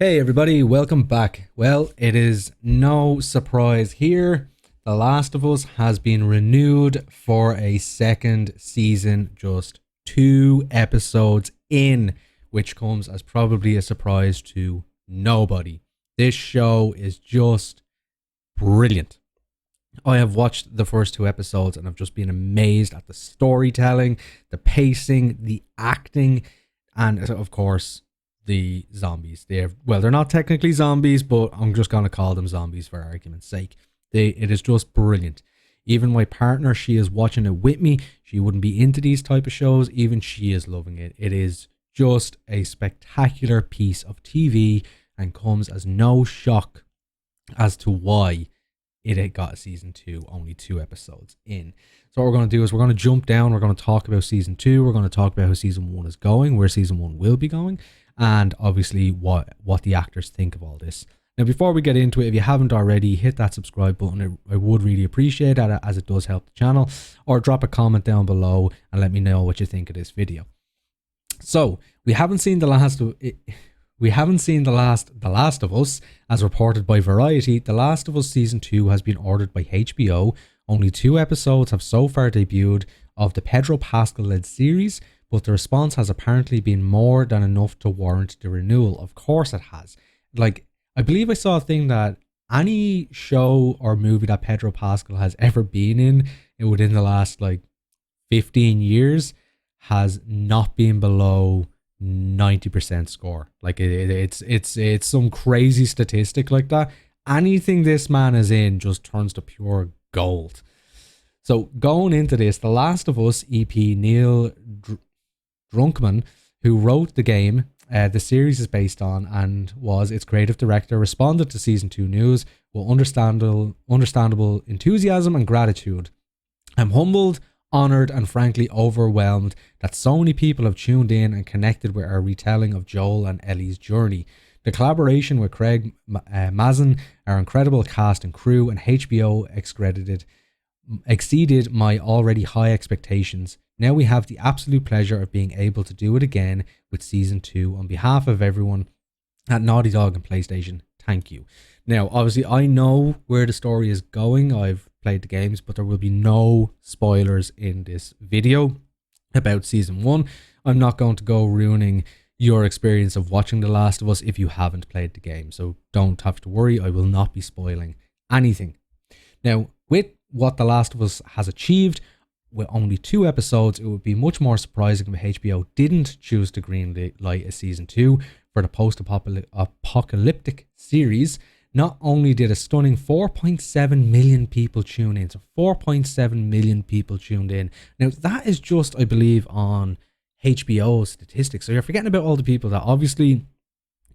Hey everybody, welcome back. Well, it is no surprise here. The Last of Us has been renewed for a second season, just 2 episodes in, which comes as probably a surprise to nobody. This show is just brilliant. I have watched the first 2 episodes and I've just been amazed at the storytelling, the pacing, the acting, and of course, the zombies. They're not technically zombies, but I'm just going to call them zombies for argument's sake. It is just brilliant. Even my partner, she is watching it with me. She wouldn't be into these type of shows. Even she is loving it. It is just a spectacular piece of TV and comes as no shock as to why it had got a season 2 only 2 episodes in. So what we're going to do is we're going to jump down. We're going to talk about season 2. We're going to talk about how season 1 is going, where season 1 will be going, and obviously what the actors think of all this. Now, before we get into it, if you haven't already, hit that subscribe button. I would really appreciate that, as it does help the channel, or drop a comment down below and let me know what you think of this video. So we haven't seen The Last of Us, as reported by Variety. The Last of Us Season 2 has been ordered by HBO. Only 2 episodes have so far debuted of the Pedro Pascal-led series, but the response has apparently been more than enough to warrant the renewal. Of course it has. Like, I believe I saw a thing that any show or movie that Pedro Pascal has ever been in within the last 15 years has not been below 90% score. Like it's some crazy statistic like that. Anything this man is in just turns to pure gold. So going into this, The Last of Us EP Neil Druckmann, who wrote the game the series is based on and was its creative director, responded to season 2 news with understandable enthusiasm and gratitude. I'm humbled, honoured and frankly overwhelmed that so many people have tuned in and connected with our retelling of Joel and Ellie's journey. The collaboration with Craig Mazin, our incredible cast and crew, and HBO exceeded my already high expectations. Now we have the absolute pleasure of being able to do it again with season 2. On behalf of everyone at Naughty Dog and PlayStation, thank you. Now, obviously, I know where the story is going. I've played the games, but there will be no spoilers in this video about season 1. I'm not going to go ruining your experience of watching The Last of Us if you haven't played the game, so don't have to worry. I will not be spoiling anything. Now, with what The Last of Us has achieved, with only 2 episodes, it would be much more surprising if HBO didn't choose to greenlight a season 2 for the post-apocalyptic series. Not only did a stunning 4.7 million people tune in, so 4.7 million people tuned in. Now, that is just, I believe, on HBO statistics. So you're forgetting about all the people that obviously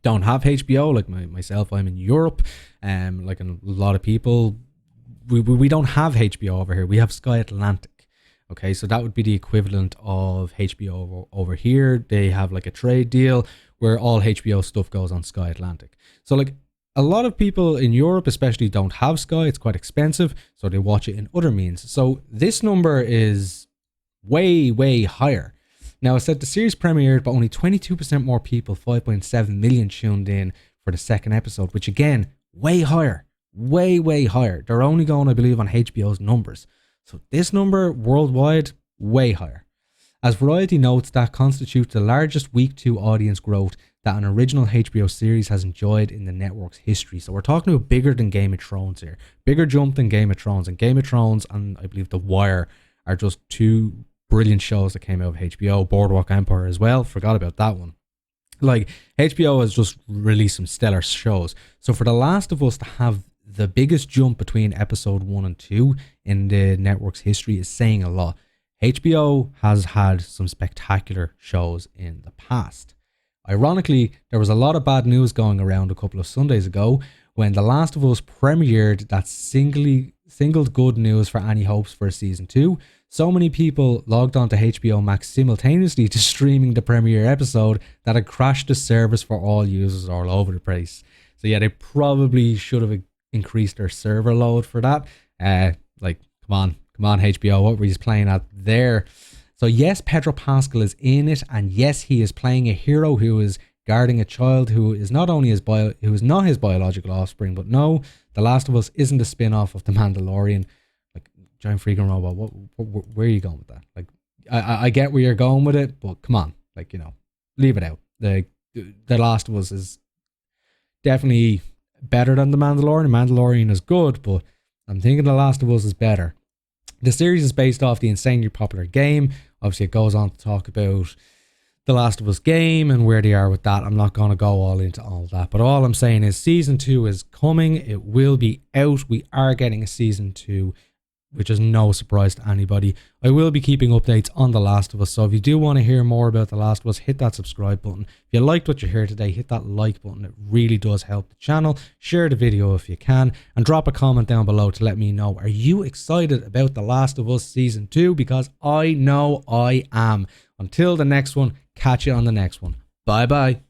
don't have HBO, like myself. I'm in Europe, like a lot of people, we don't have HBO over here. We have Sky Atlantic. Okay, so that would be the equivalent of HBO over here. They have like a trade deal where all HBO stuff goes on Sky Atlantic. So like a lot of people in Europe especially don't have Sky. It's quite expensive, so they watch it in other means. So this number is way, way higher. Now, I said the series premiered, but only 22% more people, 5.7 million, tuned in for the second episode, which again, way higher. Way, way higher. They're only going, I believe, on HBO's numbers. So this number worldwide, way higher. As Variety notes, that constitutes the largest week 2 audience growth that an original HBO series has enjoyed in the network's history. So we're talking about bigger than Game of Thrones here. Bigger jump than Game of Thrones. And Game of Thrones and I believe The Wire are just 2 brilliant shows that came out of HBO. Boardwalk Empire as well. Forgot about that one. Like, HBO has just released some stellar shows. So for The Last of Us to have the biggest jump between episode 1 and 2 in the network's history is saying a lot. HBO has had some spectacular shows in the past. Ironically, there was a lot of bad news going around a couple of Sundays ago when The Last of Us premiered that singled good news for any hopes for season 2. So many people logged onto HBO Max simultaneously to streaming the premiere episode that it crashed the service for all users all over the place. So yeah, they probably should have increased their server load for that. Like, come on HBO, what were you playing at there? So yes, Pedro Pascal is in it, and yes, he is playing a hero who is guarding a child who is not only who is not his biological offspring, but no, The Last of Us isn't a spin-off of The Mandalorian. Like, giant freaking robot, where are you going with that? Like, I get where you're going with it, but come on, like, you know, leave it out. The Last of Us is definitely better than The Mandalorian. The Mandalorian is good, but I'm thinking The Last of Us is better. The series is based off the insanely popular game. Obviously, it goes on to talk about The Last of Us game and where they are with that. I'm not going to go all into all that, but all I'm saying is season 2 is coming. It will be out. We are getting a season 2, which is no surprise to anybody. I will be keeping updates on The Last of Us, so if you do want to hear more about The Last of Us, hit that subscribe button. If you liked what you heard today, hit that like button. It really does help the channel. Share the video if you can, and drop a comment down below to let me know, are you excited about The Last of Us Season 2? Because I know I am. Until the next one, catch you on the next one. Bye bye.